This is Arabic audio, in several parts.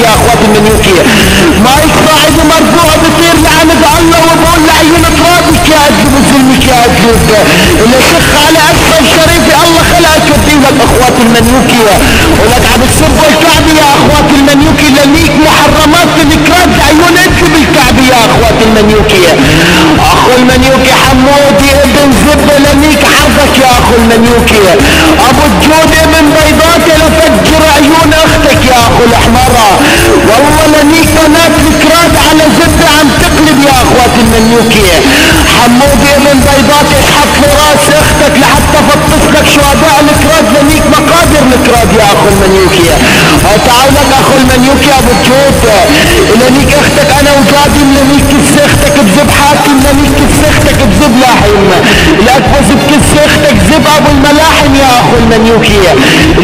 يا اخوات المنيوكي. مايك صاعد مرفوع بطير لعنة الله وبقول لعيون ترابك يا عذب وظلمك يا عذب اللي شخ على اسفل شريفي الله خلقك ودينك اخوات المنيوكي. ولك عم تسبوا الكعبة يا اخوات المنيوكي لليك محرمات ذكرات عيون انت بالكعبة يا اخوات المنيوكي. اخو المنيوكي حمودي ابن زبة لليك حظك يا اخو المنيوكي. ابو الجود ابن بيضات لفجر عيون اختك يا اخو الحمرة. والله لنيك بنات ذكرات على زبة عم تقلب يا اخوات المنيوكي. حمودي ابن بيضات يسحق لراس اختك لحتى فطس لك شهداء الكراد لنيك مقادر الكراد يا اخو المنيوكي. تعال لك اخو المنيوكي ابو الجود لنيك اختك انا وقادم لنيك كس اختك بزب حاكم لنيك كس اختك بزب لاحم الاكبس بكس اختك زب ابو الملاحم يا اخو المنيوكي.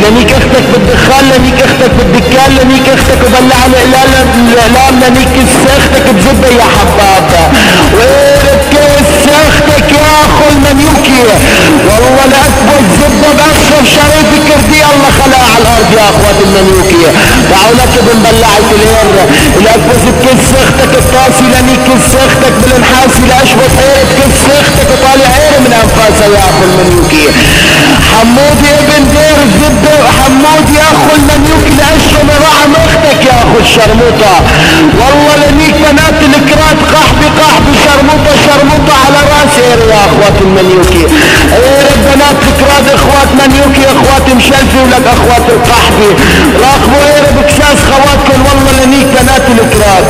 لنيك اختك بالدخان لنيك اختك بالدكان لنيك اختك وبلع الاعلام لنيك كس اختك بزب يا حباب ويرد كس اختك يا اخو المنيوكي. والله الاكبس زبه باشرف شريف كردي الله خلقها على الارض يا اخوات المنيوكي. تعالوا لك بنبلعت الهر الاكبس بكس اختك الطاسي لنيك كس اختك بالانحاسي لاشبط عير بكس اختك وطالع عير من انفاسها يا اخو المنيوكي. حمودي ابن دير الزبده حمودي يا اخو المنيوكي لاشرب رعم اختك يا اخو الشرموطه. والله لنيك بنات الكرات قحبي قحبي شرموطه شرموطه على راسي يا اخوات المنيوكي. عير بنات الكرات اخوات منيوكي اخوات مشلفي ولك اخوات القحبي راقبوا عير بكساس خواتكم. والله لنيك بنات الكرات